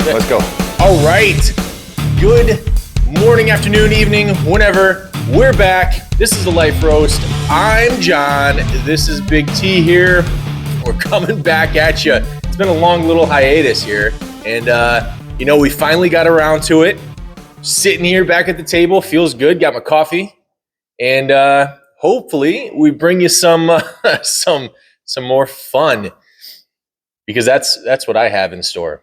Let's go. All right. Good morning, afternoon, evening, whenever. We're back. This is the Life Roast. I'm John. This is Big T here. We're coming back at you. It's been a long little hiatus here. And, we finally got around to it. Sitting here back at the table. Feels good. Got my coffee. And hopefully we bring you some more fun. Because that's what I have in store.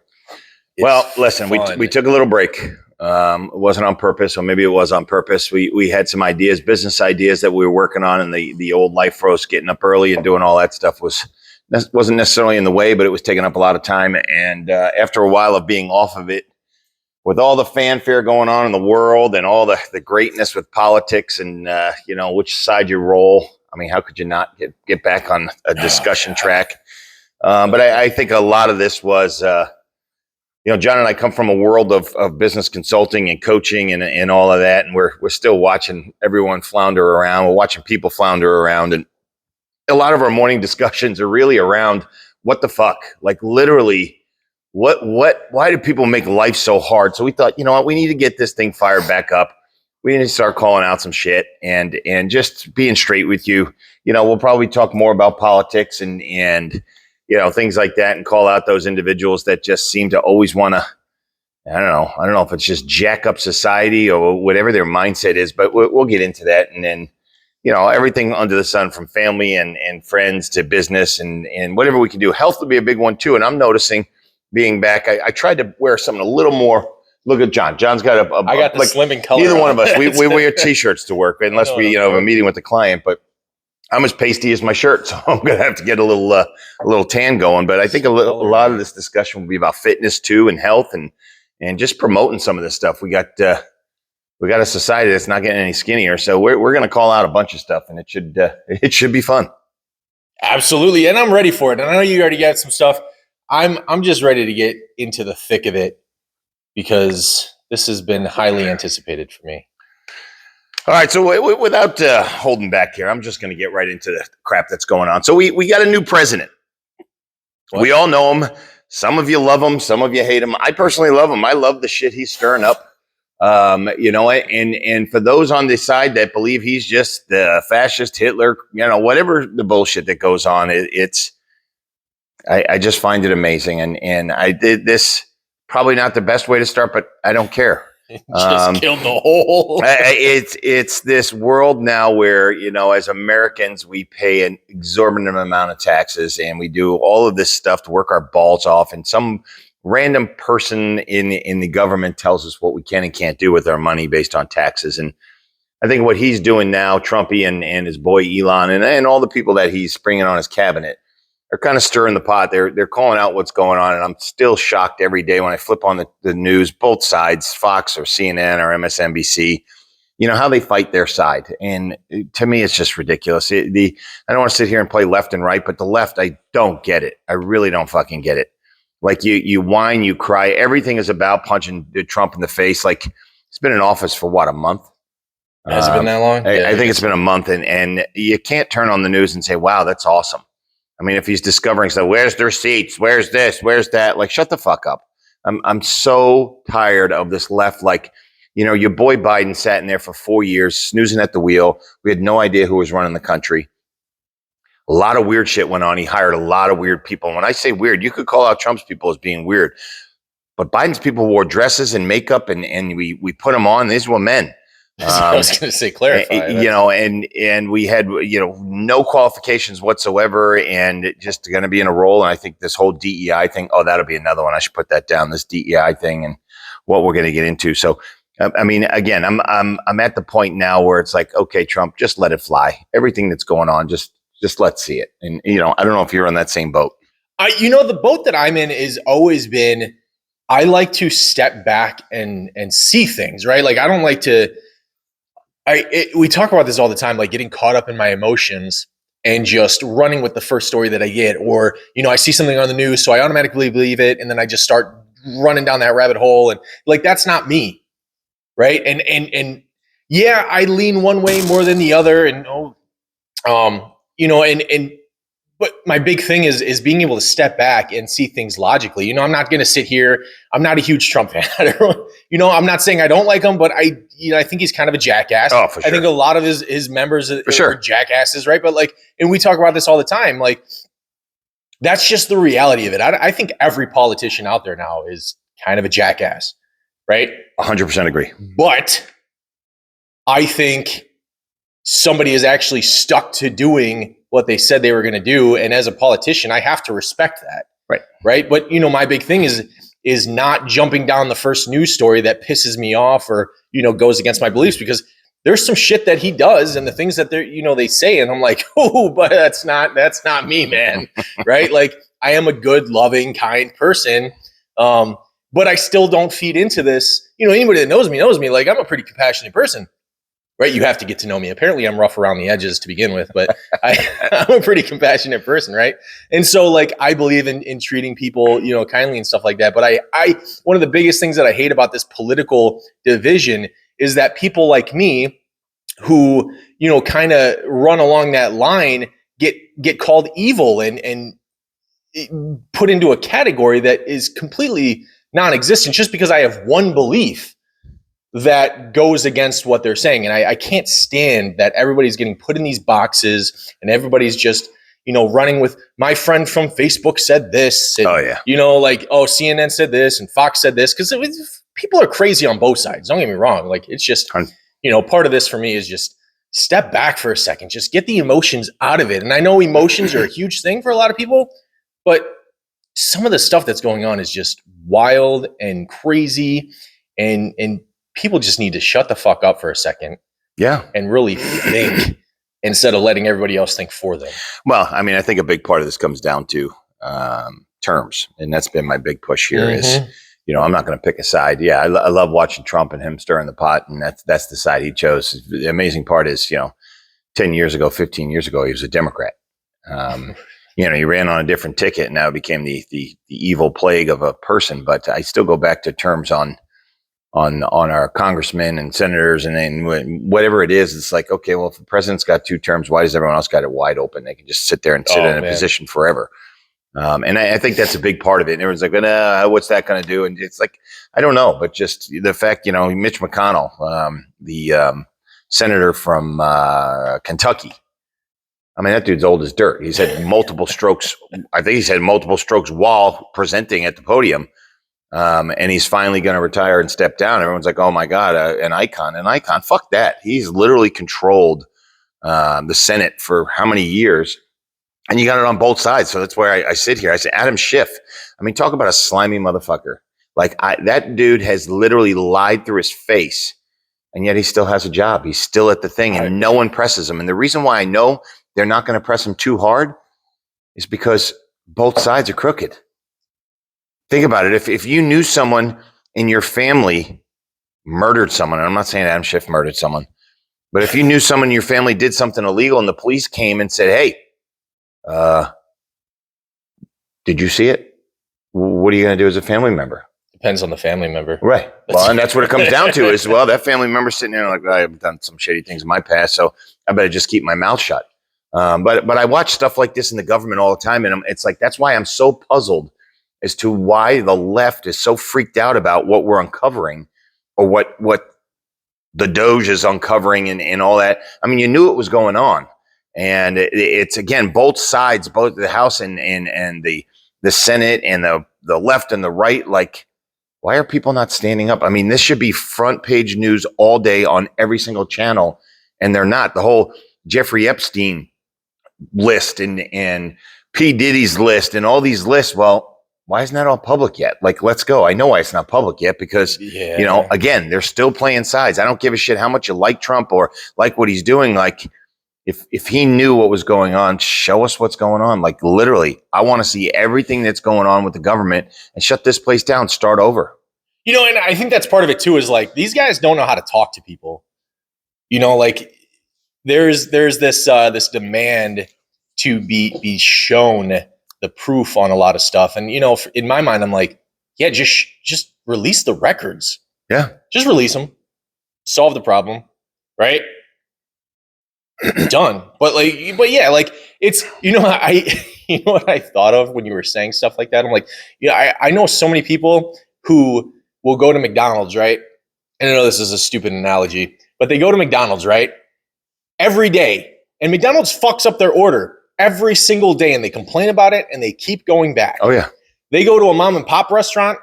Well, listen, we took a little break. It wasn't on purpose, or maybe it was on purpose. We had some ideas, business ideas that we were working on, and the old Life Roast, getting up early and doing all that stuff wasn't necessarily in the way, but it was taking up a lot of time. And after a while of being off of it, with all the fanfare going on in the world and all the greatness with politics and which side you roll, I mean, how could you not get back on a discussion track? But I think a lot of this was. John and I come from a world of business consulting and coaching and all of that. And we're still watching everyone flounder around. We're watching people flounder around. And a lot of our morning discussions are really around what the fuck, like literally why do people make life so hard? So we thought, you know what, we need to get this thing fired back up. We need to start calling out some shit and just being straight with you. We'll probably talk more about politics and things like that, and call out those individuals that just seem to always want to, I don't know if it's just jack up society or whatever their mindset is, but we'll get into that. And then, everything under the sun, from family and friends to business and whatever we can do. Health will be a big one too. And I'm noticing being back, I tried to wear something a little more. Look at John. John's got I got the slimming color. Neither one of us, we wear t-shirts to work unless we have a meeting with the client, but I'm as pasty as my shirt, so I'm going to have to get a little tan going. But I think a lot of this discussion will be about fitness too, and health, and just promoting some of this stuff. We got a society that's not getting any skinnier, so we're going to call out a bunch of stuff, and it should be fun. Absolutely, and I'm ready for it. And I know you already got some stuff. I'm just ready to get into the thick of it because this has been highly anticipated for me. All right, so without holding back here, I'm just going to get right into the crap that's going on. So we got a new president. What? We all know him. Some of you love him. Some of you hate him. I personally love him. I love the shit he's stirring up. And for those on the side that believe he's just the fascist Hitler, whatever the bullshit that goes on, I just find it amazing. And I did this, probably not the best way to start, but I don't care. Just killed the whole. It's this world now where, as Americans, we pay an exorbitant amount of taxes, and we do all of this stuff to work our balls off. And some random person in the government tells us what we can and can't do with our money based on taxes. And I think what he's doing now, Trumpy and his boy Elon and all the people that he's bringing on his cabinet, are kind of stirring the pot. They're calling out what's going on, and I'm still shocked every day when I flip on the news, both sides, Fox or CNN or MSNBC, how they fight their side. And to me, it's just ridiculous. I don't want to sit here and play left and right, but the left, I don't get it. I really don't fucking get it. Like you whine, you cry. Everything is about punching Trump in the face. Like, he's been in office for what, a month? Has it been that long? I think it's been a month, and you can't turn on the news and say, wow, that's awesome. I mean, if he's discovering stuff, where's their seats? Where's this? Where's that? Like, shut the fuck up. I'm so tired of this left. Like, your boy Biden sat in there for 4 years, snoozing at the wheel. We had no idea who was running the country. A lot of weird shit went on. He hired a lot of weird people. And when I say weird, you could call out Trump's people as being weird. But Biden's people wore dresses and makeup, and we put them on. These were men. I was going to say clarify. And we had, no qualifications whatsoever, and just going to be in a role. And I think this whole DEI thing, that'll be another one. I should put that down, this DEI thing and what we're going to get into. So, I mean, again, I'm at the point now where it's like, okay, Trump, just let it fly. Everything that's going on, just let's see it. And, I don't know if you're on that same boat. The boat that I'm in has always been, I like to step back and see things, right? Like, I don't like to, we talk about this all the time, like getting caught up in my emotions and just running with the first story that I get, or, I see something on the news, so I automatically believe it. And then I just start running down that rabbit hole. And like, that's not me. Right. And yeah, I lean one way more than the other. And, but but my big thing is being able to step back and see things logically. I'm not going to sit here. I'm not a huge Trump fan. I'm not saying I don't like him, but I think he's kind of a jackass. Oh, for sure. I think a lot of his members sure. are jackasses, right? But and we talk about this all the time. That's just the reality of it. I think every politician out there now is kind of a jackass, right? 100% agree. But I think somebody is actually stuck to doing what they said they were going to do. And as a politician, I have to respect that. Right. But, my big thing is not jumping down the first news story that pisses me off or, goes against my beliefs, because there's some shit that he does and the things that they say. And I'm like, oh, but that's not me, man. Right. I am a good, loving, kind person. But I still don't feed into this. Anybody that knows me, I'm a pretty compassionate person. Right. You have to get to know me. Apparently I'm rough around the edges to begin with, but I'm a pretty compassionate person. Right. And so I believe in treating people, kindly and stuff like that. But I one of the biggest things that I hate about this political division is that people like me who, kind of run along that line get called evil and put into a category that is completely non-existent just because I have one belief that goes against what they're saying. And I can't stand that everybody's getting put in these boxes and everybody's just, running with my friend from Facebook said this. And, CNN said this and Fox said this. Because people are crazy on both sides. Don't get me wrong. It's just, part of this for me is just step back for a second. Just get the emotions out of it. And I know emotions are a huge thing for a lot of people, but some of the stuff that's going on is just wild and crazy. And people just need to shut the fuck up for a second. Yeah. And really think instead of letting everybody else think for them. Well, I think a big part of this comes down to terms. And that's been my big push here is, I'm not going to pick a side. Yeah, I love watching Trump and him stirring the pot. And that's the side he chose. The amazing part is, 10 years ago, 15 years ago, he was a Democrat. He ran on a different ticket and now became the evil plague of a person. But I still go back to terms on our congressmen and senators and then whatever it is. It's like, okay, well, if the president's got 2 terms, why does everyone else got it wide open? They can just sit there and sit in a position forever. And I think that's a big part of it. And everyone's like, what's that going to do? And it's like, I don't know, but just the fact, Mitch McConnell, the senator from Kentucky, that dude's old as dirt. He's had multiple strokes. I think he's had multiple strokes while presenting at the podium. And he's finally going to retire and step down. Everyone's like, oh my God, an icon. Fuck that. He's literally controlled the Senate for how many years? And you got it on both sides. So that's where I sit here. I say, Adam Schiff. Talk about a slimy motherfucker. That dude has literally lied through his face. And yet he still has a job. He's still at the thing and no one presses him. And the reason why I know they're not going to press him too hard is because both sides are crooked. Think about it. If you knew someone in your family murdered someone, and I'm not saying Adam Schiff murdered someone, but if you knew someone in your family did something illegal and the police came and said, hey, did you see it? What are you going to do as a family member? Depends on the family member. Right. Well, and that's what it comes down to is, well, that family member sitting there like, I've done some shady things in my past, so I better just keep my mouth shut. But I watch stuff like this in the government all the time, and it's like, that's why I'm so puzzled as to why the left is so freaked out about what we're uncovering or what the Doge is uncovering and all that. You knew it was going on. And it's, again, both sides, both the House and the Senate and the left and the right. Why are people not standing up? This should be front page news all day on every single channel. And they're not. The whole Jeffrey Epstein list and P. Diddy's list and all these lists. Well, why isn't that all public yet? Let's go. I know why it's not public yet because, again, they're still playing sides. I don't give a shit how much you like Trump or like what he's doing. If he knew what was going on, show us what's going on. Literally, I want to see everything that's going on with the government and shut this place down, start over. And I think that's part of it too, is these guys don't know how to talk to people. There's this demand to be shown the proof on a lot of stuff. And, in my mind, I'm like, yeah, just release the records. Yeah. Just release them. Solve the problem. Right. Done. But yeah, it's, you know what I thought of when you were saying stuff like that? I'm like, I know so many people who will go to McDonald's, right? And I know this is a stupid analogy, but they go to McDonald's, right? Every day. And McDonald's fucks up their order every single day, and they complain about it and they keep going back. Oh, yeah. They go to a mom and pop restaurant,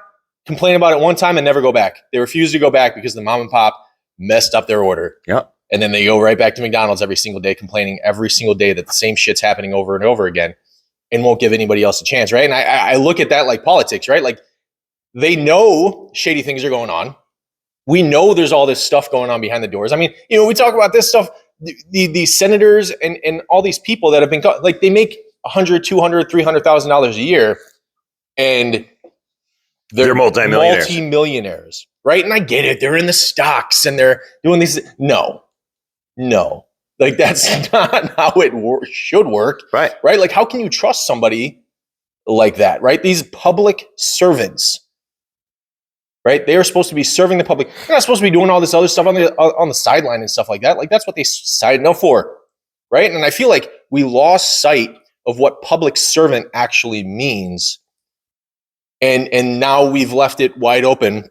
complain about it one time and never go back. They refuse to go back because the mom and pop messed up their order. Yeah. And then they go right back to McDonald's every single day, complaining every single day that the same shit's happening over and over again and won't give anybody else a chance, right? And I look at that like politics, right? Like they know shady things are going on. We know there's all this stuff going on behind the doors. I mean, we talk about this stuff, the senators and all these people that have been, like they make $100,000, $200,000, $300,000 a year and they're multi-millionaires, right? And I get it. They're in the stocks and they're doing these. No. Like that's not how it should work. Right. Right. Like how can you trust somebody like that? Right. These public servants, right? They are supposed to be serving the public. They're not supposed to be doing all this other stuff on the sideline and stuff like that. Like that's what they signed up for. Right. And I feel like we lost sight of what public servant actually means. And now we've left it wide open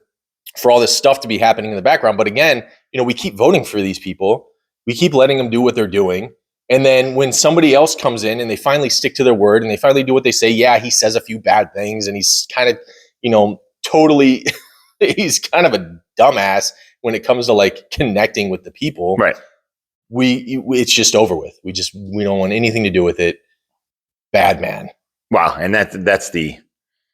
for all this stuff to be happening in the background. But again, we keep voting for these people. We keep letting them do what they're doing. And then when somebody else comes in and they finally stick to their word and they finally do what they say, yeah, he says a few bad things and he's kind of, totally, he's kind of a dumbass when it comes to like connecting with the people. Right. It's just over with. We don't want anything to do with it. Bad man. Wow. And that's the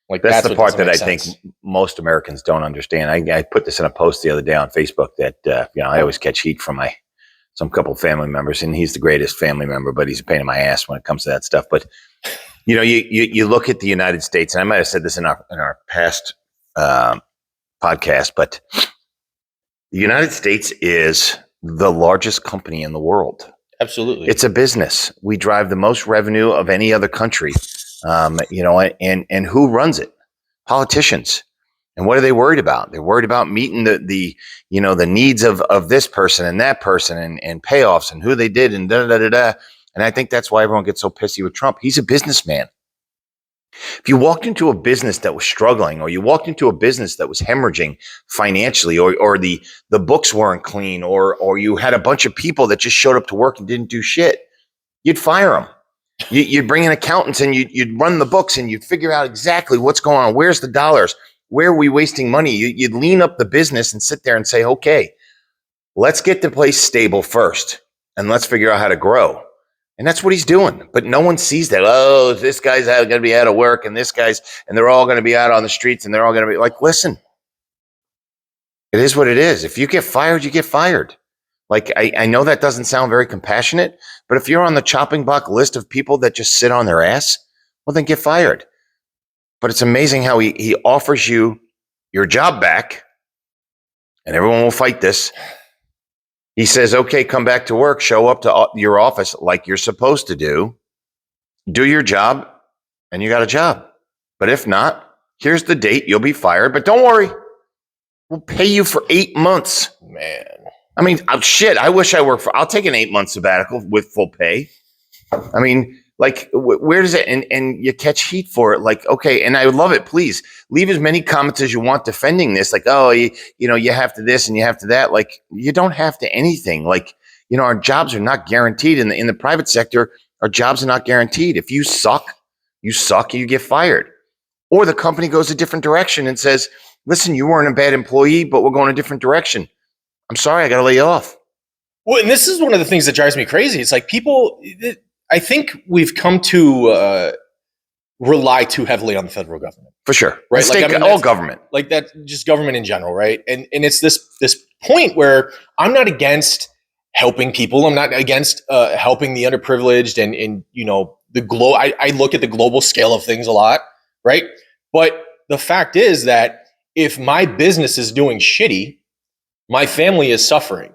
part that I think most Americans don't understand. I put this in a post the other day on Facebook that, I always catch heat from some couple of family members, and he's the greatest family member, but he's a pain in my ass when it comes to that stuff. But, you look at the United States, and I might have said this in our past podcast, but the United States is the largest company in the world. Absolutely. It's a business. We drive the most revenue of any other country. And who runs it? Politicians. And what are they worried about? They're worried about meeting the needs of this person and that person and payoffs and who they did and da. And I think that's why everyone gets so pissy with Trump. He's a businessman. If you walked into a business that was struggling, or you walked into a business that was hemorrhaging financially, or the books weren't clean, or you had a bunch of people that just showed up to work and didn't do shit, you'd fire them. You'd bring in accountants and you'd run the books and you'd figure out exactly what's going on. Where's the dollars? Where are we wasting money? You'd lean up the business and sit there and say, okay, let's get the place stable first and let's figure out how to grow. And that's what he's doing. But no one sees that. Oh, this guy's going to be out of work and and they're all going to be out on the streets and they're all going to be like, listen, it is what it is. If you get fired, you get fired. Like, I know that doesn't sound very compassionate, but if you're on the chopping block list of people that just sit on their ass, well, then get fired. But it's amazing how he offers you your job back, and everyone will fight this. He says, okay, come back to work, show up to your office like you're supposed to do your job, and you got a job. But if not, here's the date, you'll be fired, but don't worry, we'll pay you for 8 months. Man. I mean, shit, I wish I worked I'll take an 8-month sabbatical with full pay. I mean, like, where does it, and you catch heat for it. Like, okay, and I would love it. Please leave as many comments as you want defending this. Like, oh, you have to this and you have to that. Like, you don't have to anything. Like, our jobs are not guaranteed in the private sector. Our jobs are not guaranteed. If you suck, you get fired. Or the company goes a different direction and says, listen, you weren't a bad employee, but we're going a different direction. I'm sorry, I got to lay you off. Well, and this is one of the things that drives me crazy. It's like I think we've come to rely too heavily on the federal government. For sure. Right? All government. Like that, just government in general, right? And it's this point where I'm not against helping people. I'm not against helping the underprivileged and I look at the global scale of things a lot, right? But the fact is that if my business is doing shitty, my family is suffering.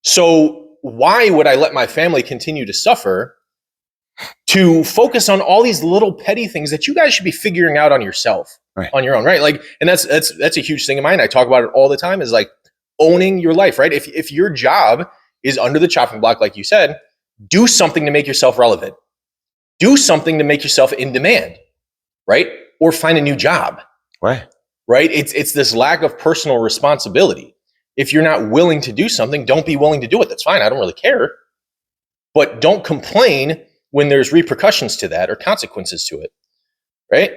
So why would I let my family continue to suffer to focus on all these little petty things that you guys should be figuring out on yourself, right, on your own, right? Like, and that's a huge thing of mine. I talk about it all the time, is like owning your life, right? If your job is under the chopping block, like you said, do something to make yourself relevant. do something to make yourself in demand, right? Or find a new job. Right. Right? It's this lack of personal responsibility. If you're not willing to do something, don't be willing to do it. That's fine. I don't really care. But don't complain when there's repercussions to that or consequences to it. Right?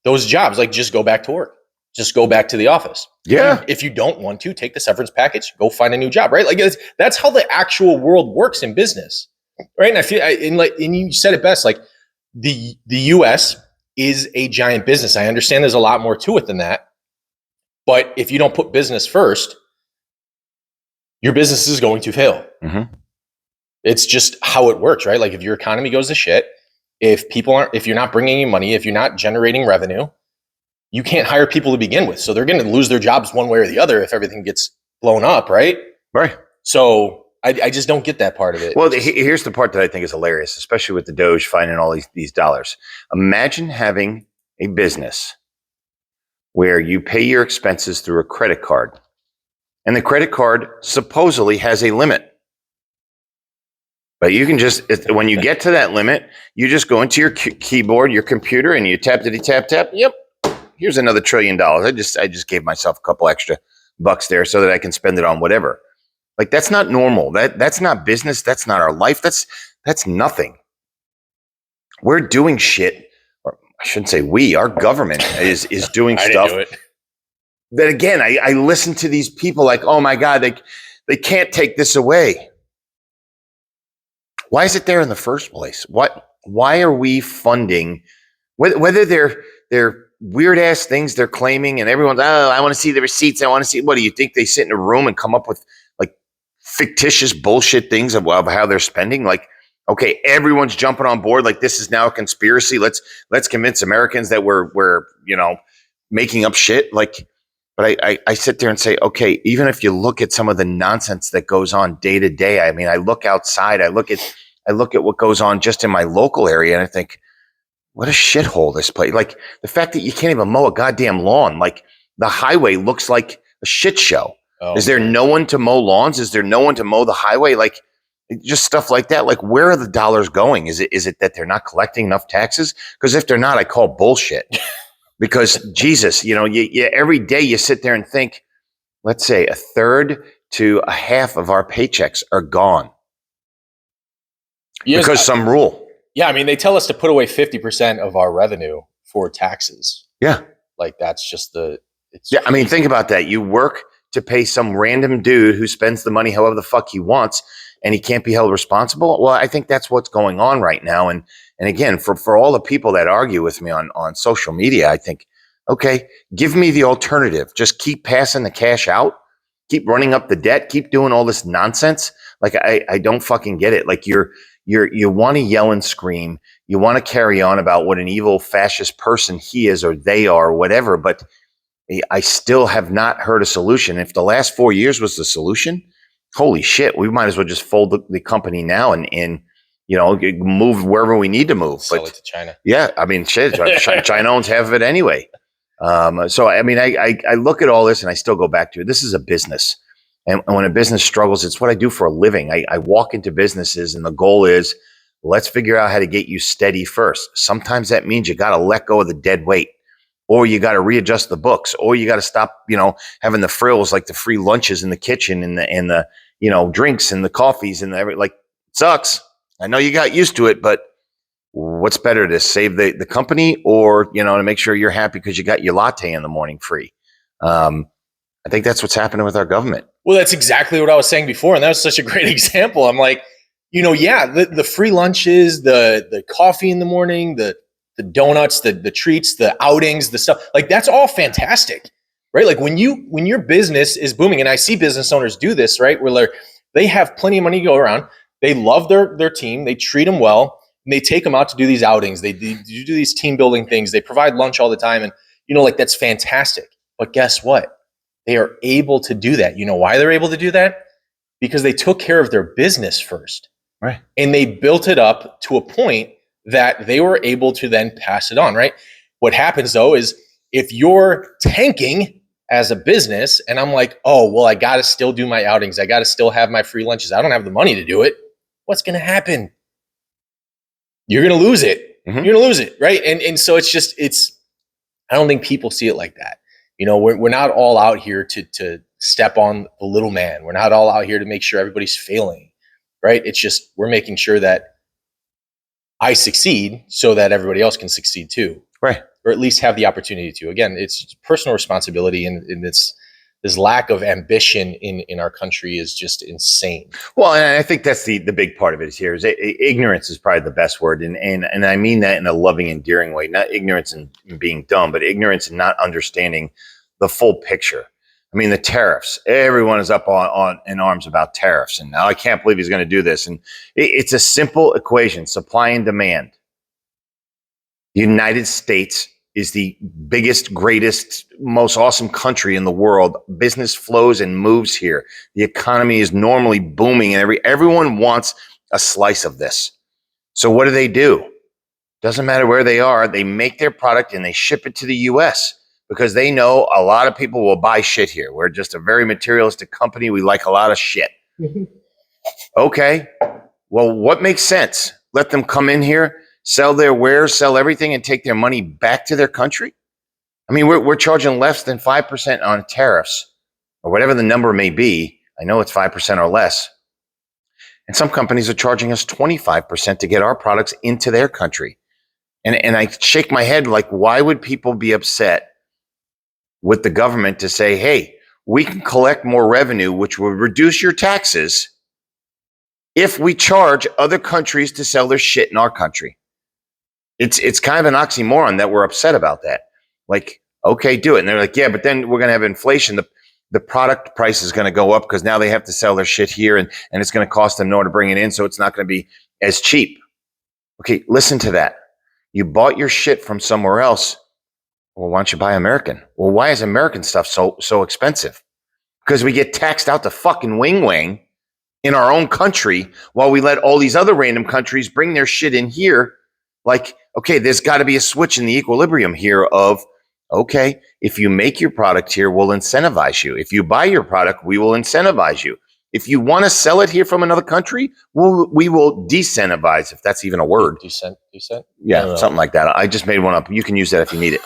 Those jobs, like, just go back to work. Just go back to the office. Yeah. If you don't want to, take the severance package, go find a new job, right? Like, that's how the actual world works in business. Right? And I feel, and you said it best, like, the US is a giant business. I understand there's a lot more to it than that. But if you don't put business first, your business is going to fail. Mm-hmm. It's just how it works, right? Like, if your economy goes to shit, if you're not bringing in money, if you're not generating revenue, you can't hire people to begin with. So they're going to lose their jobs one way or the other if everything gets blown up, right? Right. So I just don't get that part of it. Well, here's the part that I think is hilarious, especially with the Doge finding all these dollars. Imagine having a business where you pay your expenses through a credit card, and the credit card supposedly has a limit. But you can just, when you get to that limit, you just go into your keyboard, your computer, and you tap. Yep. Here's another $1 trillion. I just gave myself a couple extra bucks there so that I can spend it on whatever. Like, that's not normal. That's not business. That's not our life. That's nothing. We're doing shit. Or I shouldn't say we. Our government is doing stuff. Didn't do it. That, again, I listen to these people like, oh my God, they can't take this away. Why is it there in the first place? Why are we funding, whether they're weird ass things they're claiming, and everyone's, I want to see the receipts. I want to see, what do you think they sit in a room and come up with like fictitious bullshit things of how they're spending? Like, okay, everyone's jumping on board. Like, this is now a conspiracy. Let's convince Americans that we're making up shit. Like, but I sit there and say, okay, even if you look at some of the nonsense that goes on day to day, I mean, I look outside, I look at what goes on just in my local area, and I think, what a shithole this place. Like, the fact that you can't even mow a goddamn lawn. Like, the highway looks like a shit show. Oh, is there no one to mow lawns? Is there no one to mow the highway? Like, just stuff like that. Like, where are the dollars going? Is it that they're not collecting enough taxes? Because if they're not, I call bullshit. Because Jesus, you every day you sit there and think, let's say a third to a half of our paychecks are gone. Yes, because some rule. Yeah, I mean, they tell us to put away 50% of our revenue for taxes. Yeah. Like, that's just I mean, think about that. You work to pay some random dude who spends the money however the fuck he wants, and he can't be held responsible. Well, I think that's what's going on right now. And again, for all the people that argue with me on social media, I think, okay, give me the alternative. Just keep passing the cash out, keep running up the debt, keep doing all this nonsense. Like, I don't fucking get it. Like, you want to yell and scream. You want to carry on about what an evil fascist person he is or they are or whatever. But I still have not heard a solution. If the last 4 years was the solution, holy shit, we might as well just fold the company now and move wherever we need to move. Sell it to China. Yeah, I mean, shit, China owns half of it anyway. So, I mean, I look at all this and I still go back to it. This is a business. And when a business struggles, it's what I do for a living. I walk into businesses and the goal is, let's figure out how to get you steady first. Sometimes that means you got to let go of the dead weight, or you got to readjust the books, or you got to stop, having the frills, like the free lunches in the kitchen and the drinks and the coffees and like, it sucks. I know you got used to it, but what's better, to save the company or, to make sure you're happy because you got your latte in the morning free? I think that's what's happening with our government. Well, that's exactly what I was saying before. And that was such a great example. I'm like, the free lunches, the coffee in the morning, the donuts, the treats, the outings, the stuff, like, that's all fantastic, right? Like, when your business is booming, and I see business owners do this, right? Where they have plenty of money to go around. They love their team. They treat them well. And they take them out to do these outings. They do these team building things. They provide lunch all the time. And, that's fantastic. But guess what? They are able to do that. You know why they're able to do that? Because they took care of their business first. Right. And they built it up to a point that they were able to then pass it on, right? What happens, though, is if you're tanking as a business, and I'm like, oh, well, I got to still do my outings. I got to still have my free lunches. I don't have the money to do it. What's going to happen? You're going to lose it. you're going to lose it. Right. And so I don't think people see it like that. We're not all out here to step on the little man. We're not all out here to make sure everybody's failing. Right. It's just, we're making sure that I succeed so that everybody else can succeed too. Right. Or at least have the opportunity to. Again, it's personal responsibility, and this lack of ambition in our country is just insane. Well, and I think that's the big part of it here is ignorance is probably the best word. And I mean that in a loving, endearing way, not ignorance and being dumb, but ignorance and not understanding the full picture. I mean, the tariffs, everyone is up on in arms about tariffs. And now I can't believe he's going to do this. And it's a simple equation, supply and demand. The United States is the biggest, greatest, most awesome country in the world. Business flows and moves here. The economy is normally booming and everyone wants a slice of this. So what do? Doesn't matter where they are. They make their product and they ship it to the US because they know a lot of people will buy shit here. We're just a very materialistic company. We like a lot of shit. Okay. Well, what makes sense? Let them come in here, sell their wares, sell everything, and take their money back to their country? I mean, we're charging less than 5% on tariffs, or whatever the number may be. I know it's 5% or less. And some companies are charging us 25% to get our products into their country. And I shake my head like, why would people be upset with the government to say, hey, we can collect more revenue, which will reduce your taxes if we charge other countries to sell their shit in our country? It's kind of an oxymoron that we're upset about that. Like, okay, do it. And they're like, yeah, but then we're going to have inflation. The product price is going to go up because now they have to sell their shit here and it's going to cost them more to bring it in. So it's not going to be as cheap. Okay, listen to that. You bought your shit from somewhere else. Well, why don't you buy American? Well, why is American stuff so expensive? Because we get taxed out to fucking wing in our own country while we let all these other random countries bring their shit in here. Like, okay, there's got to be a switch in the equilibrium here of, okay, if you make your product here, we'll incentivize you. If you buy your product, we will incentivize you. If you want to sell it here from another country, we will decentivize, if that's even a word. Decent? Yeah, something like that. I just made one up. You can use that if you need it.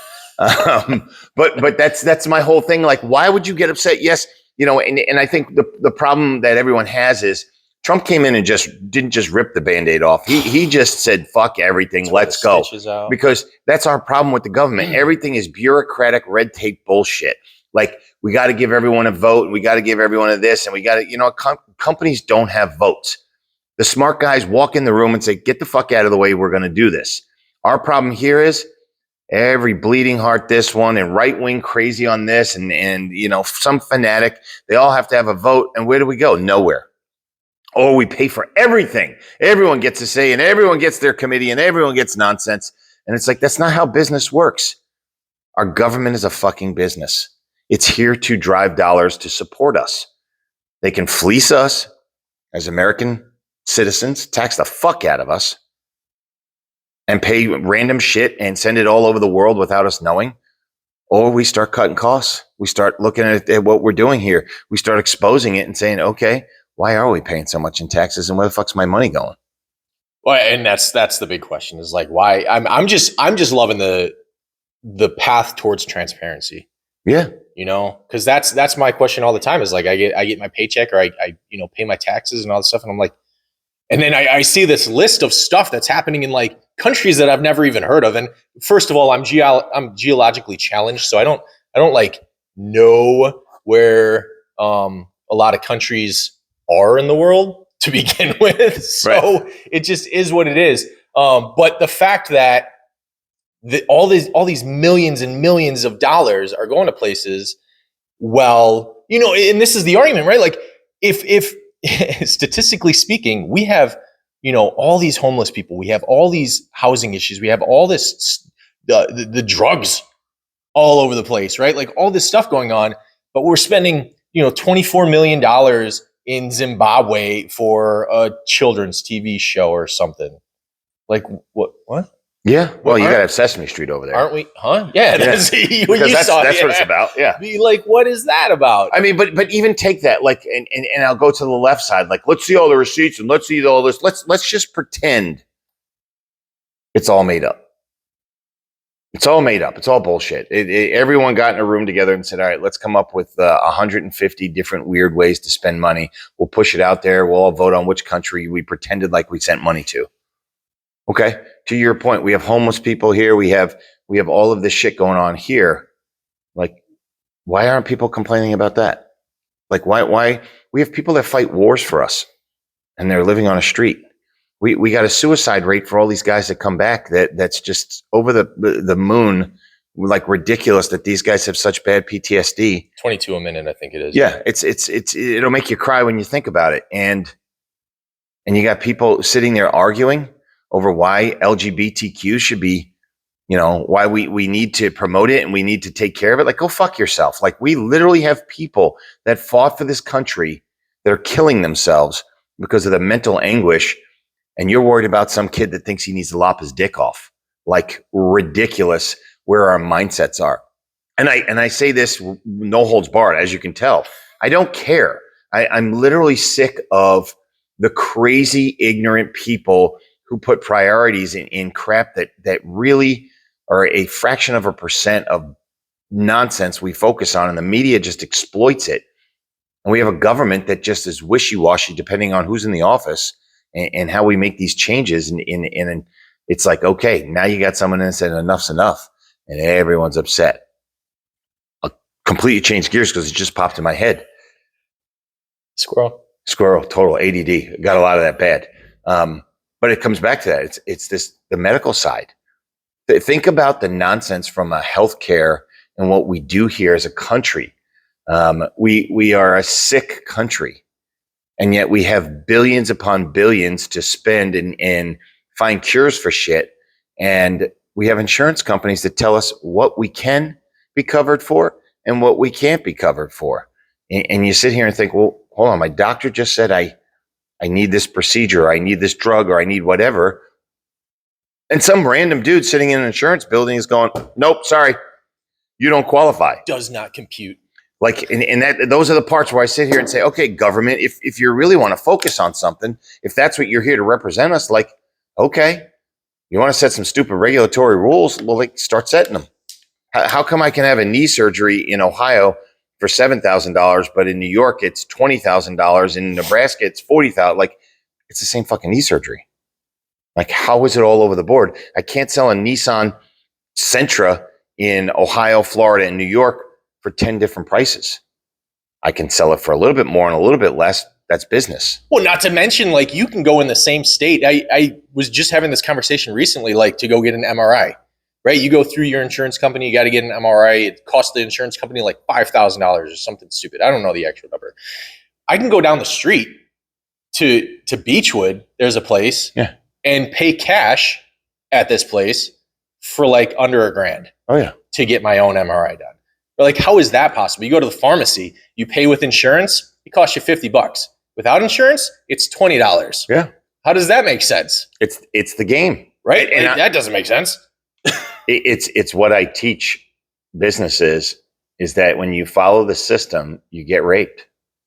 But that's my whole thing. Like, why would you get upset? Yes, and I think the problem that everyone has is Trump came in and didn't just rip the Band-Aid off. He just said, fuck everything, let's go. Because that's our problem with the government. Everything is bureaucratic, red tape bullshit. Like, we got to give everyone a vote, and we got to give everyone a this, and we got to, companies don't have votes. The smart guys walk in the room and say, get the fuck out of the way, we're going to do this. Our problem here is every bleeding heart this one and right-wing crazy on this and some fanatic, they all have to have a vote. And where do we go? Nowhere. Or we pay for everything. Everyone gets a say and everyone gets their committee and everyone gets nonsense. And it's like, that's not how business works. Our government is a fucking business. It's here to drive dollars to support us. They can fleece us as American citizens, tax the fuck out of us, and pay random shit and send it all over the world without us knowing. Or we start cutting costs. We start looking at what we're doing here. We start exposing it and saying, okay, why are we paying so much in taxes and where the fuck's my money going? Well, and that's the big question is like, why? I'm just loving the path towards transparency. Yeah. Because that's my question all the time is like, I get my paycheck or I pay my taxes and all this stuff. And I'm like, and then I see this list of stuff that's happening in like countries that I've never even heard of. And first of all, I'm geologically challenged. So I don't like know where a lot of countries are in the world to begin with. So It just is what it is. But the fact that all these millions and millions of dollars are going to places, well, and this is the argument, right? Like if statistically speaking, we have, all these homeless people, we have all these housing issues, we have all this, the drugs all over the place, right? Like all this stuff going on, but we're spending, $24 million in Zimbabwe for a children's TV show or something. Like what? Yeah. Well, you got to have Sesame Street over there. Aren't we? Huh? Yeah. That's what it's about. Yeah. Be like, what is that about? I mean, but even take that, like, and I'll go to the left side. Like, let's see all the receipts and let's see all this. Let's just pretend It's all made up. It's all made up. It's all bullshit. Everyone got in a room together and said, all right, let's come up with 150 different weird ways to spend money. We'll push it out there. We'll all vote on which country we pretended like we sent money to. Okay. To your point, we have homeless people here. We have all of this shit going on here. Like, why aren't people complaining about that? Like, why we have people that fight wars for us and they're living on a street. We got a suicide rate for all these guys that come back that's just over the moon, like ridiculous that these guys have such bad PTSD. 22 a minute, I think it is. Yeah, it'll make you cry when you think about it. And you got people sitting there arguing over why LGBTQ should be, why we need to promote it and we need to take care of it. Like, go fuck yourself. Like, we literally have people that fought for this country that are killing themselves because of the mental anguish. And you're worried about some kid that thinks he needs to lop his dick off. Like, ridiculous where our mindsets are. And I say this no holds barred, as you can tell. I don't care. I'm literally sick of the crazy, ignorant people who put priorities in crap that really are a fraction of a percent of nonsense we focus on, and the media just exploits it. And we have a government that just is wishy-washy depending on who's in the office and how we make these changes. And it's like, okay, now you got someone that said enough's enough, and everyone's upset. I'll completely change gears because it just popped in my head. Squirrel, total ADD. Got a lot of that bad. But it comes back to that. It's the medical side. Think about the nonsense from a healthcare and what we do here as a country. We are a sick country. And yet we have billions upon billions to spend and find cures for shit. And we have insurance companies that tell us what we can be covered for and what we can't be covered for. And you sit here and think, well, hold on, my doctor just said I need this procedure, or I need this drug, or I need whatever. And some random dude sitting in an insurance building is going, nope, sorry, you don't qualify. Does not compute. Like, and that those are the parts where I sit here and say, okay, government, if you really want to focus on something, if that's what you're here to represent us, like, okay, you want to set some stupid regulatory rules, well, like, start setting them. How come I can have a knee surgery in Ohio for $7,000, but in New York it's $20,000, in Nebraska it's $40,000? Like, it's the same fucking knee surgery. Like, how is it all over the board? I can't sell a Nissan Sentra in Ohio, Florida, and New York for 10 different prices. I can sell it for a little bit more and a little bit less. That's business. Well, not to mention, like, you can go in the same state. I was just having this conversation recently, like, to go get an MRI, right? You go through your insurance company, you got to get an MRI. It costs the insurance company like $5,000 or something stupid. I don't know the actual number. I can go down the street to Beechwood. There's a place, yeah, and pay cash at this place for like under $1,000. Oh yeah, to get my own MRI done. But like, how is that possible? You go to the pharmacy, you pay with insurance, it costs you $50. Without insurance, it's $20. Yeah. How does that make sense? It's the game, right? And that doesn't make sense. It's what I teach businesses is that when you follow the system, you get raped.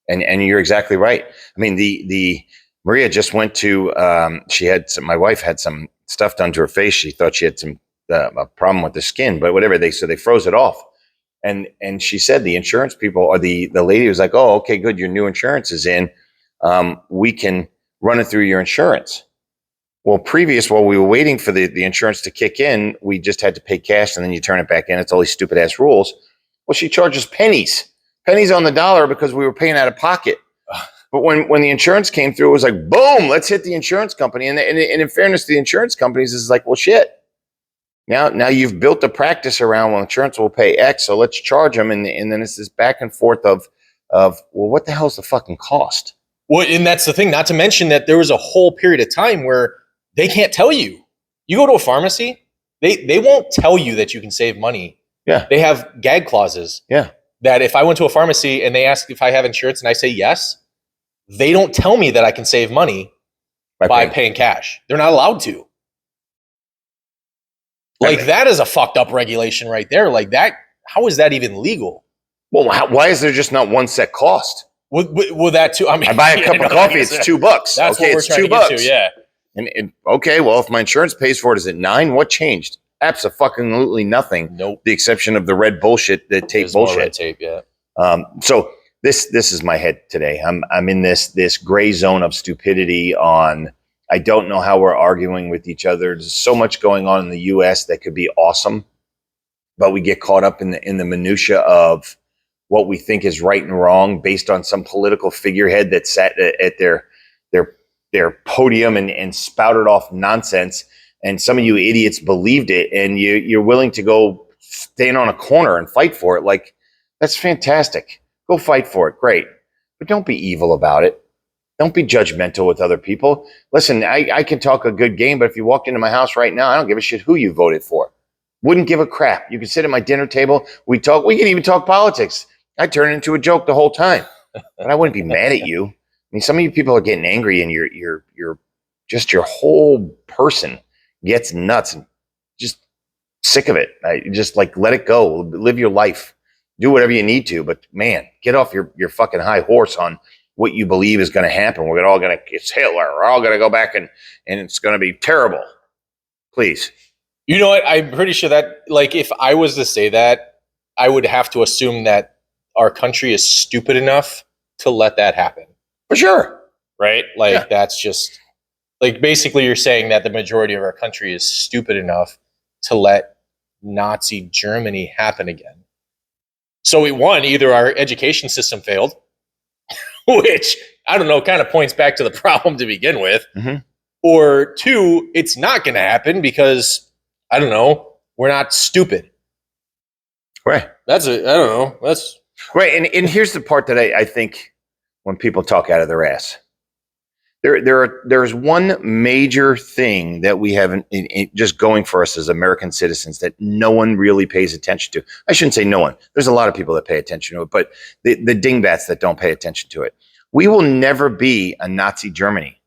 And you're exactly right. I mean, the Maria just went to my wife had some stuff done to her face. She thought she had some a problem with the skin, but whatever, they froze it off. And she said the insurance people, or the lady was like, oh, okay, good. Your new insurance is in. We can run it through your insurance. Well, while we were waiting for the insurance to kick in, we just had to pay cash and then you turn it back in. It's all these stupid ass rules. Well, she charges pennies on the dollar because we were paying out of pocket. But when the insurance came through, it was like, boom, let's hit the insurance company. And in fairness to the insurance companies, it's like, well, shit. Now you've built a practice around, well, insurance will pay X, so let's charge them. And then it's this back and forth of, well, what the hell's the fucking cost? Well, and that's the thing, not to mention that there was a whole period of time where they can't tell you. You go to a pharmacy, they won't tell you that you can save money. Yeah. They have gag clauses. Yeah. That if I went to a pharmacy and they ask if I have insurance and I say yes, they don't tell me that I can save money by paying cash. They're not allowed to. Like, that is a fucked up regulation right there. Like, that, how is that even legal? Well, why is there just not one set cost? Well, that too. I mean, I buy a cup of coffee, it's $2. That's okay, what we're it's trying $2. To get to, yeah. And okay, well, if my insurance pays for it, is it 9? What changed? Absolutely nothing. Nope. The exception of the red bullshit, the tape There's bullshit. more red tape, yeah. So this is my head today. I'm in this gray zone of stupidity on. I don't know how we're arguing with each other. There's so much going on in the U.S. that could be awesome, but we get caught up in the minutia of what we think is right and wrong based on some political figurehead that sat at their podium and spouted off nonsense. And some of you idiots believed it, and you're willing to go stand on a corner and fight for it. Like, that's fantastic. Go fight for it. Great. But don't be evil about it. Don't be judgmental with other people. Listen, I can talk a good game, but if you walked into my house right now, I don't give a shit who you voted for. Wouldn't give a crap. You can sit at my dinner table. We can even talk politics. I turn it into a joke the whole time, but I wouldn't be mad at you. I mean, some of you people are getting angry, and you're just, your whole person gets nuts and just sick of it. Just like, let it go. Live your life. Do whatever you need to, but man, get off your fucking high horse on what you believe is going to happen. It's Hitler. We're all going to go back and it's going to be terrible. Please. You know what? I'm pretty sure that, like, if I was to say that, I would have to assume that our country is stupid enough to let that happen. For sure. Right? Like, That's just, like, basically you're saying that the majority of our country is stupid enough to let Nazi Germany happen again. So either our education system failed, which, I don't know, kind of points back to the problem to begin with, or 2, it's not going to happen because, I don't know, we're not stupid. Right. I don't know. That's right. And here's the part that I think when people talk out of their ass. There's one major thing that we have in just going for us as American citizens that no one really pays attention to. I shouldn't say no one. There's a lot of people that pay attention to it, but the dingbats that don't pay attention to it. We will never be a Nazi Germany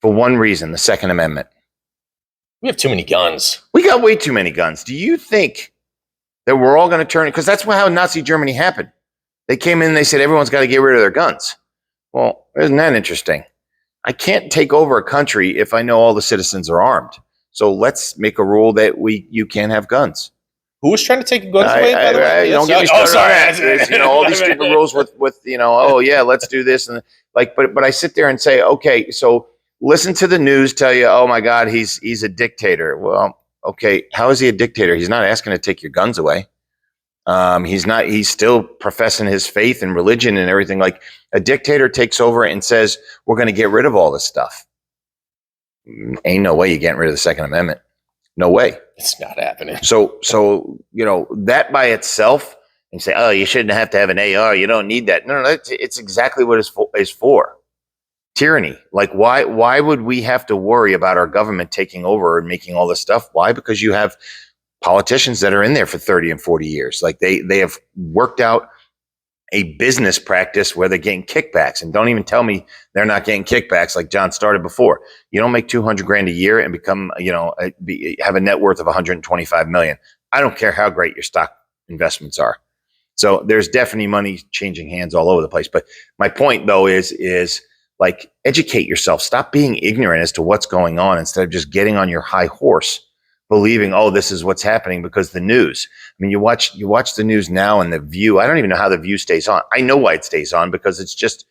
for one reason: the Second Amendment. We have too many guns. We got way too many guns. Do you think that we're all going to turn? Because that's how Nazi Germany happened. They came in and they said everyone's got to get rid of their guns. Well, isn't that interesting? I can't take over a country if I know all the citizens are armed. So let's make a rule that you can't have guns. Who was trying to take guns away? By the way? Don't get me started. All these stupid rules with oh yeah, let's do this, and like, but I sit there and say, okay, so listen to the news tell you, oh my God, he's a dictator. Well, okay, how is he a dictator? He's not asking to take your guns away. He's still professing his faith and religion and everything. Like, a dictator takes over and says, we're going to get rid of all this stuff. Ain't no way you're getting rid of the Second Amendment. No way. It's not happening. So, that by itself, and say, oh, you shouldn't have to have an AR. You don't need that. No, it's exactly what it's for. Tyranny. Like, why would we have to worry about our government taking over and making all this stuff? Why? Because you have politicians that are in there for 30 and 40 years. Like, they have worked out a business practice where they're getting kickbacks, and don't even tell me they're not getting kickbacks like John started before. You don't make $200,000 a year and become, have a net worth of 125 million. I don't care how great your stock investments are. So there's definitely money changing hands all over the place. But my point though is like, educate yourself. Stop being ignorant as to what's going on instead of just getting on your high horse, believing, oh, this is what's happening because the news. I mean, you watch the news now and The View. I don't even know how The View stays on. I know why it stays on, because it's just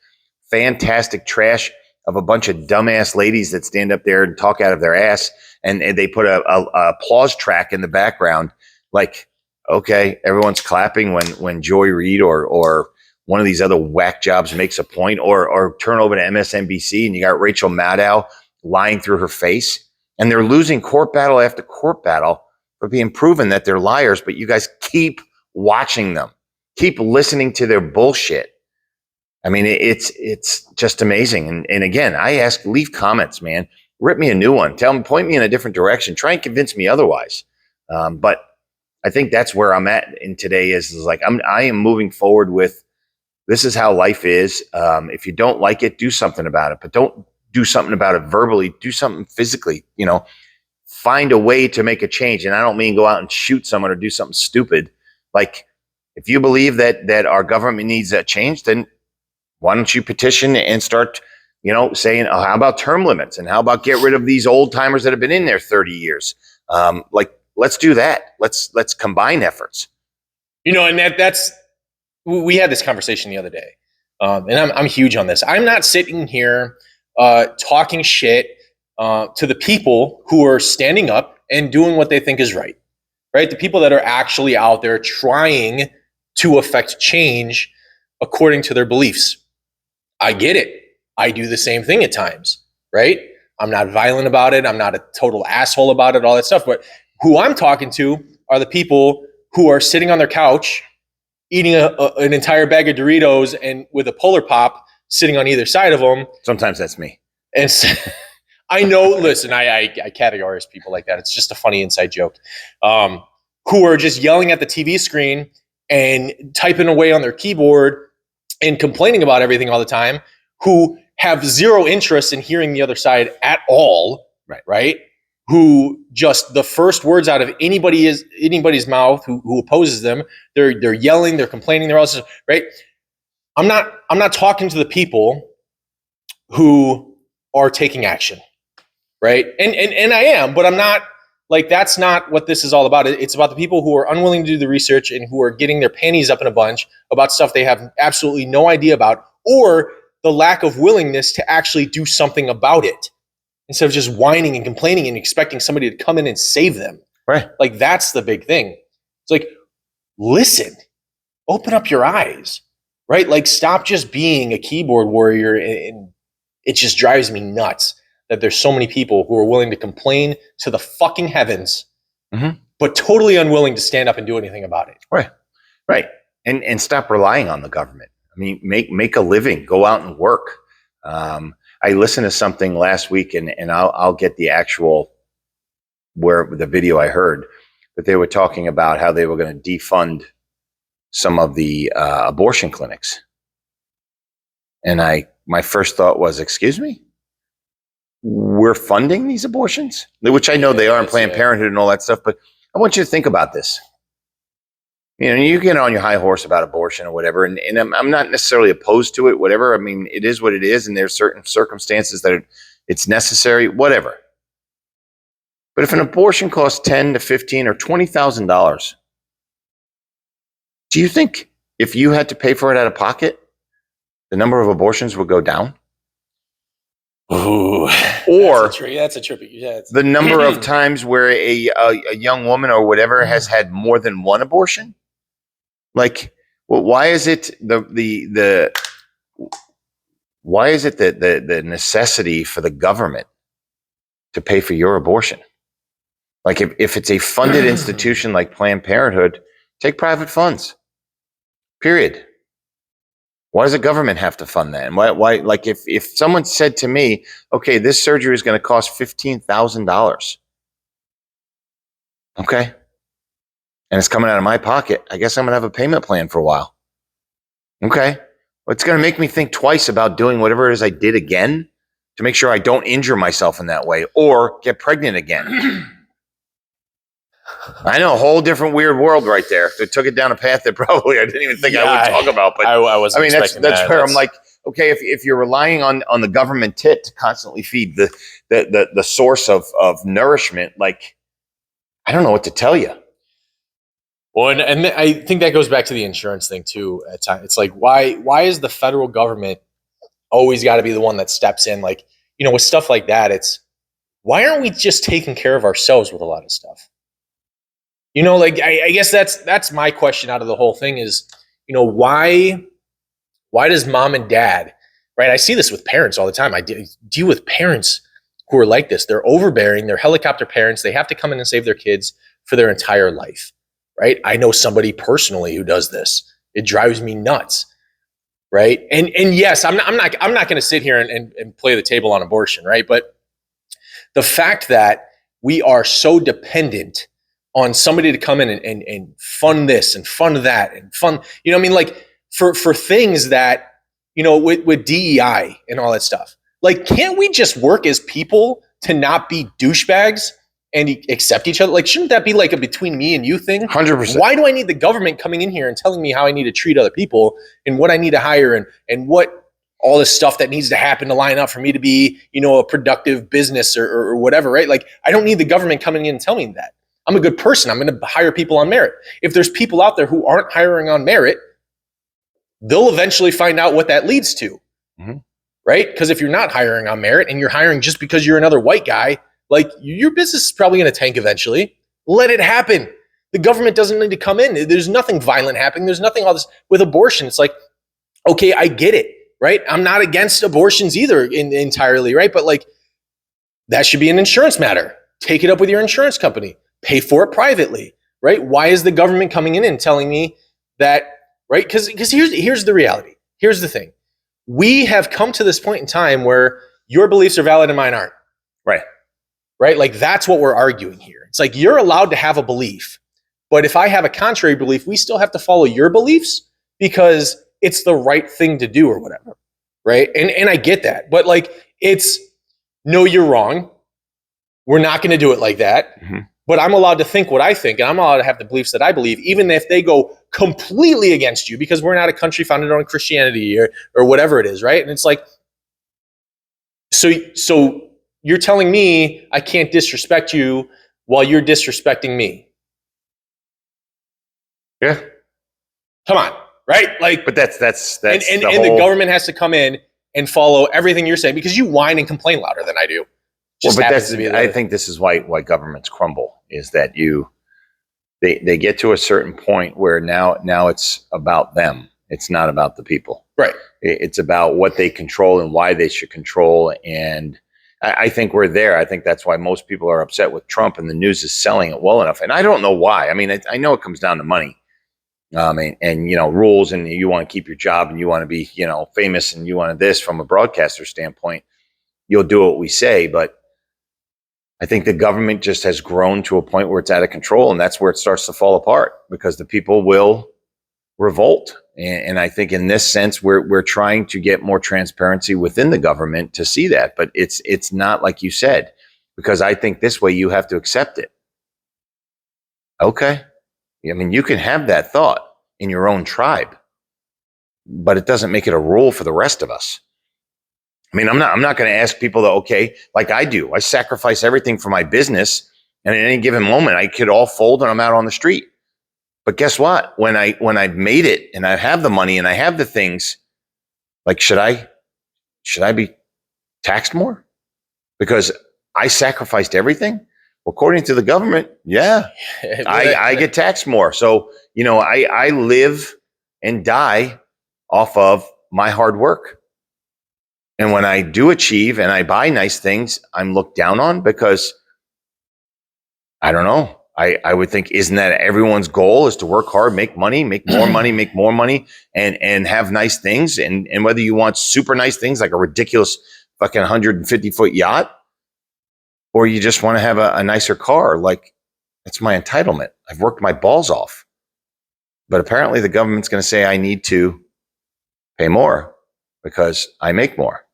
fantastic trash of a bunch of dumbass ladies that stand up there and talk out of their ass, and they put a applause track in the background. Like, okay, everyone's clapping when Joy Reid or one of these other whack jobs makes a point, or turn over to MSNBC and you got Rachel Maddow lying through her face. And they're losing court battle after court battle for being proven that they're liars. But you guys keep watching them, keep listening to their bullshit. I mean, it's just amazing. And again, I ask, leave comments, man. Rip me a new one. Tell me, point me in a different direction. Try and convince me otherwise. But I think that's where I'm at in today is like, I am moving forward with, this is how life is. If you don't like it, do something about it. But don't do something about it verbally. Do something physically. Find a way to make a change. And I don't mean go out and shoot someone or do something stupid. Like, if you believe that our government needs that change, then why don't you petition and start saying, oh, how about term limits? And how about get rid of these old timers that have been in there 30 years? Let's do that. Let's combine efforts. And we had this conversation the other day. And I'm huge on this. I'm not sitting here talking shit to the people who are standing up and doing what they think is right? The people that are actually out there trying to affect change according to their beliefs. I get it. I do the same thing at times, right? I'm not violent about it. I'm not a total asshole about it, all that stuff. But who I'm talking to are the people who are sitting on their couch eating an entire bag of Doritos and with a Polar Pop sitting on either side of them. Sometimes that's me. And so, I know, listen, I categorize people like that. It's just a funny inside joke. Who are just yelling at the TV screen and typing away on their keyboard and complaining about everything all the time, who have zero interest in hearing the other side at all, right? Who just the first words out of anybody's mouth who opposes them, they're yelling, they're complaining, they're also right. I'm not talking to the people who are taking action, right? And I am, but I'm not that's not what this is all about. It's about the people who are unwilling to do the research and who are getting their panties up in a bunch about stuff they have absolutely no idea about, or the lack of willingness to actually do something about it. Instead of just whining and complaining and expecting somebody to come in and save them. Right. That's the big thing. It's listen, open up your eyes, right? Stop just being a keyboard warrior. And it just drives me nuts that there's so many people who are willing to complain to the fucking heavens, but totally unwilling to stand up and do anything about it. Right. And stop relying on the government. I mean, make a living, go out and work. I listened to something last week, and I'll get the actual where the video I heard, but they were talking about how they were going to defund some of the abortion clinics. And my first thought was, excuse me? We're funding these abortions? Which I know they are in Planned Parenthood and all that stuff, but I want you to think about this. You get on your high horse about abortion or whatever, and I'm not necessarily opposed to it, whatever. I mean, it is what it is, and there's certain circumstances that it's necessary, whatever. But if an abortion costs $10,000 to $15,000 or $20,000, do you think if you had to pay for it out of pocket, the number of abortions would go down? Ooh, or that's a trippy. Yeah, the number of times where a young woman or whatever has had more than one abortion? Why is it the necessity for the government to pay for your abortion? If it's a funded institution like Planned Parenthood, take private funds. Period. Why does the government have to fund that? And why if someone said to me, okay, this surgery is going to cost $15,000. Okay. And it's coming out of my pocket, I guess I'm going to have a payment plan for a while. Okay. Well, it's going to make me think twice about doing whatever it is I did again to make sure I don't injure myself in that way or get pregnant again. I know, a whole different weird world right there. They took it down a path that probably I didn't even think I would talk about. But I wasn't that's where I'm like, okay, if you're relying on the government tit to constantly feed the source of nourishment, I don't know what to tell you. Well, and I think that goes back to the insurance thing too. At times, it's why is the federal government always got to be the one that steps in? With stuff like that, it's why aren't we just taking care of ourselves with a lot of stuff? I guess that's my question out of the whole thing is, why does mom and dad, right? I see this with parents all the time. I deal with parents who are like this. They're overbearing. They're helicopter parents. They have to come in and save their kids for their entire life, right? I know somebody personally who does this. It drives me nuts, right? And yes, I'm not going to sit here and play the table on abortion, right? But the fact that we are so dependent on somebody to come in and fund this and fund that and fund, for things that, with DEI and all that stuff. Can't we just work as people to not be douchebags and accept each other? Shouldn't that be a between me and you thing? 100%. Why do I need the government coming in here and telling me how I need to treat other people and what I need to hire and what all this stuff that needs to happen to line up for me to be, a productive business or whatever, right? Like, I don't need the government coming in and telling me that. I'm a good person. I'm going to hire people on merit. If there's people out there who aren't hiring on merit, they'll eventually find out what that leads to, right? Because if you're not hiring on merit and you're hiring just because you're another white guy, like, your business is probably going to tank eventually. Let it happen. The government doesn't need to come in. There's nothing violent happening. There's nothing all this with abortion. It's like, okay, I get it, right? I'm not against abortions either entirely, right? But like, that should be an insurance matter. Take it up with your insurance company. Pay for it privately, right? Why is the government coming in and telling me that, right? Because here's the reality. Here's the thing. We have come to this point in time where your beliefs are valid and mine aren't. Right? Like, that's what we're arguing here. It's like, you're allowed to have a belief, but if I have a contrary belief, we still have to follow your beliefs because it's the right thing to do or whatever, right? And I get that, but like, it's, no, you're wrong. We're not going to do it like that. But I'm allowed to think what I think, and I'm allowed to have the beliefs that I believe, even if they go completely against you, because we're not a country founded on Christianity or whatever it is, right? And it's like, so you're telling me I can't disrespect you while you're disrespecting me. Yeah. Come on, right? Like, but that's and the government has to come in and follow everything you're saying because you whine and complain louder than I do. I think this is why governments crumble, is that they get to a certain point where now it's about them. It's not about the people. Right. It's about what they control and why they should control. And I think we're there. I think that's why most people are upset with Trump, and the news is selling it well enough. And I don't know why. I mean, I know it comes down to money, and rules, and you want to keep your job, and you want to be, famous, and you want this from a broadcaster standpoint. You'll do what we say, but I think the government just has grown to a point where it's out of control, and that's where it starts to fall apart because the people will revolt. And I think in this sense, we're trying to get more transparency within the government to see that, but it's not like you said, because I think this way you have to accept it. Okay. I mean, you can have that thought in your own tribe, but it doesn't make it a rule for the rest of us. I mean, I'm not going to ask people to, okay, like I do. I sacrifice everything for my business, and at any given moment, I could all fold and I'm out on the street. But guess what? When I've made it and I have the money and I have the things, like, should I be taxed more because I sacrificed everything? Well, according to the government, yeah, I get taxed more. So, I live and die off of my hard work. And when I do achieve and I buy nice things, I'm looked down on because, I don't know. I would think, isn't that everyone's goal, is to work hard, make money, make more money, and have nice things. And whether you want super nice things like a ridiculous fucking 150-foot yacht, or you just want to have a nicer car, like, it's my entitlement. I've worked my balls off. But apparently the government's going to say I need to pay more because I make more.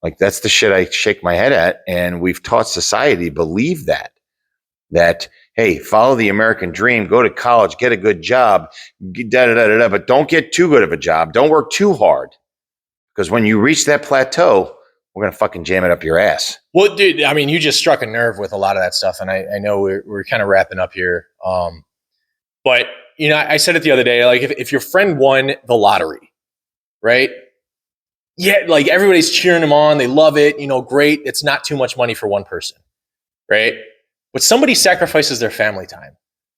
Like, that's the shit I shake my head at. And we've taught society to believe that, hey, follow the American dream, go to college, get a good job, but don't get too good of a job. Don't work too hard, because when you reach that plateau, we're going to fucking jam it up your ass. Well, dude, I mean, you just struck a nerve with a lot of that stuff. And I know we're kind of wrapping up here. But, I said it the other day, like, if your friend won the lottery, right? Yeah, like, everybody's cheering them on. They love it. Great. It's not too much money for one person, right? But somebody sacrifices their family time.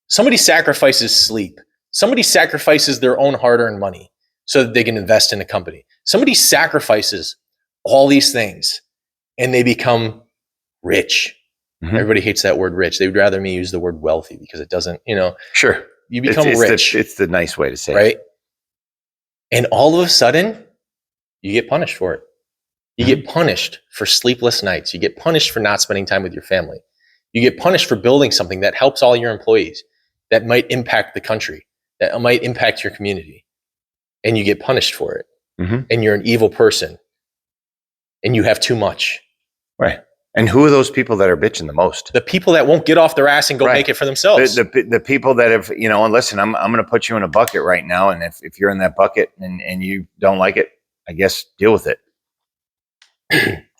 Somebody sacrifices sleep. Somebody sacrifices their own hard-earned money so that they can invest in a company. Somebody sacrifices all these things and they become rich. Mm-hmm. Everybody hates that word rich. They would rather me use the word wealthy because it doesn't, Sure. You become rich. It's the nice way to say right? it. Right? And all of a sudden, you get punished for it. You get punished for sleepless nights. You get punished for not spending time with your family. You get punished for building something that helps all your employees, that might impact the country, that might impact your community. And you get punished for it. Mm-hmm. And you're an evil person. And you have too much. Right. And who are those people that are bitching the most? The people that won't get off their ass and go make it for themselves. The people that have, and listen, I'm going to put you in a bucket right now. And if you're in that bucket and you don't like it, I guess deal with it.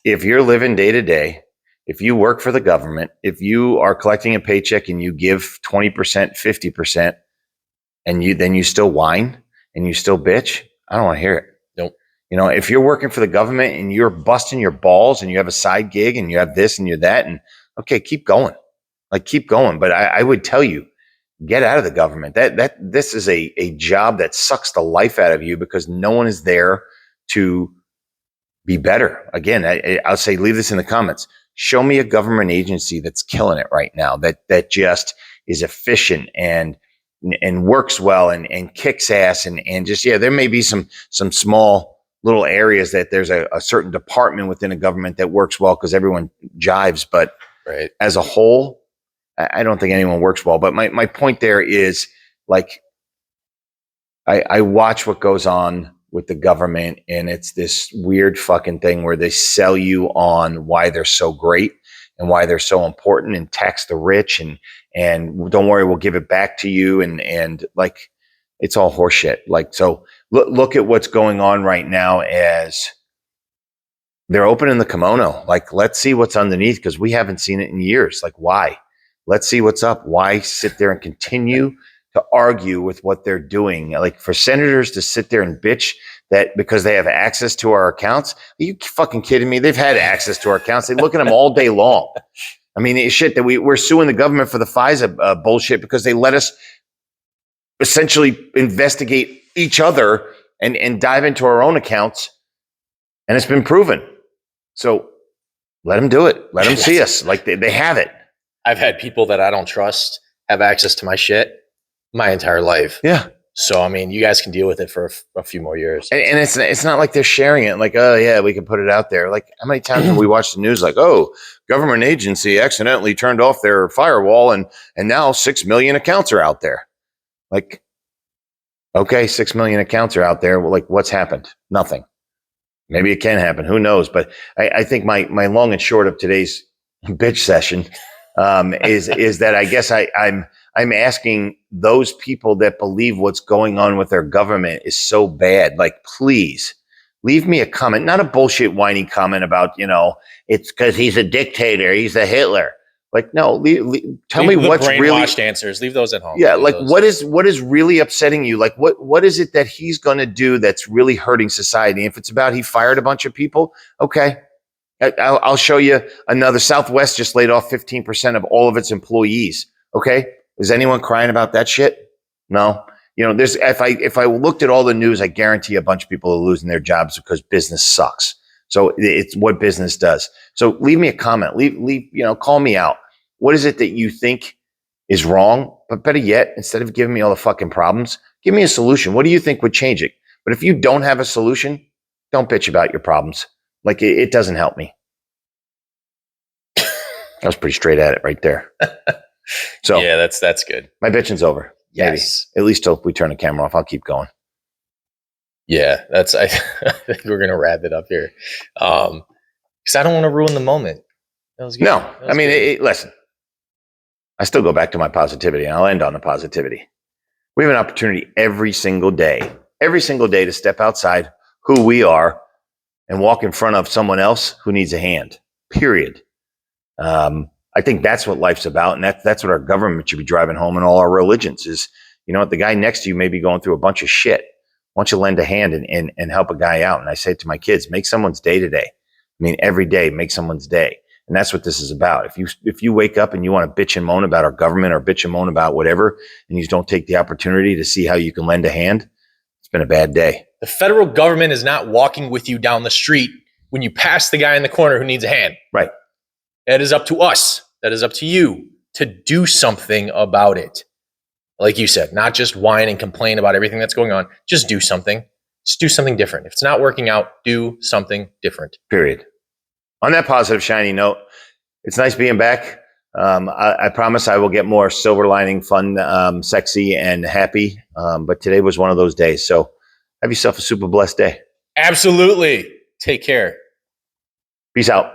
if you're living day to day, if you work for the government, if you are collecting a paycheck and you give 20%, 50%, and then you still whine and you still bitch, I don't want to hear it. Nope. If you're working for the government and you're busting your balls and you have a side gig and you have this and you're that, and okay, keep going. Keep going. But I would tell you, get out of the government. This is a job that sucks the life out of you because no one is there to be better. Again, I'll say, leave this in the comments. Show me a government agency that's killing it right now, that just is efficient and works well and kicks ass and just, there may be some small little areas that there's a certain department within a government that works well because everyone jives. But right. As a whole, I don't think anyone works well. But my point there is, I watch what goes on with the government, and it's this weird fucking thing where they sell you on why they're so great and why they're so important and tax the rich and don't worry, we'll give it back to you. And it's all horseshit. So look at what's going on right now as they're opening the kimono. Let's see what's underneath because we haven't seen it in years. Why? Let's see what's up. Why sit there and continue to argue with what they're doing? For senators to sit there and bitch that because they have access to our accounts. Are you fucking kidding me? They've had access to our accounts. They look at them all day long. I mean, it's shit that we're suing the government for the FISA bullshit because they let us essentially investigate each other and dive into our own accounts. And it's been proven. So let them do it. Let them see us. They have it. I've had people that I don't trust have access to my shit my entire life. Yeah. So, I mean, you guys can deal with it for a few more years. And it's not like they're sharing it. Oh, yeah, we can put it out there. How many times have we watched the news? Oh, government agency accidentally turned off their firewall and now 6 million accounts are out there. Okay, 6 million accounts are out there. Well, what's happened? Nothing. Maybe it can happen. Who knows? But I think my long and short of today's bitch session is that I guess I'm asking those people that believe what's going on with their government is so bad. Please leave me a comment, not a bullshit whiny comment about, it's because he's a dictator. He's a Hitler. No, tell me what's really brainwashed answers. Leave those at home. Yeah. What is really upsetting you? What is it that he's going to do that's really hurting society? If it's about he fired a bunch of people, okay. I'll show you another. Southwest just laid off 15% of all of its employees. Okay. Is anyone crying about that shit? No. If I looked at all the news, I guarantee a bunch of people are losing their jobs because business sucks. So it's what business does. So leave me a comment. Call me out. What is it that you think is wrong? But better yet, instead of giving me all the fucking problems, give me a solution. What do you think would change it? But if you don't have a solution, don't bitch about your problems. It doesn't help me. I was pretty straight at it right there. So yeah, that's good. My bitching's over. Yes. Maybe. At least till we turn the camera off. I'll keep going. Yeah, I think we're gonna wrap it up here. Because I don't want to ruin the moment. That was good. No, I mean, listen. I still go back to my positivity, and I'll end on the positivity. We have an opportunity every single day to step outside who we are and walk in front of someone else who needs a hand. Period. I think that's what life's about, and that's what our government should be driving home in all our religions is, the guy next to you may be going through a bunch of shit. Why don't you lend a hand and help a guy out? And I say to my kids, make someone's day today. I mean, every day, make someone's day. And that's what this is about. If you wake up and you want to bitch and moan about our government or bitch and moan about whatever, and you don't take the opportunity to see how you can lend a hand, it's been a bad day. The federal government is not walking with you down the street when you pass the guy in the corner who needs a hand. Right. That is up to us. That is up to you to do something about it. Like you said, not just whine and complain about everything that's going on. Just do something. Just do something different. If it's not working out, do something different. Period. On that positive, shiny note, it's nice being back. I promise I will get more silver lining, fun, sexy, and happy. But today was one of those days. So have yourself a super blessed day. Absolutely. Take care. Peace out.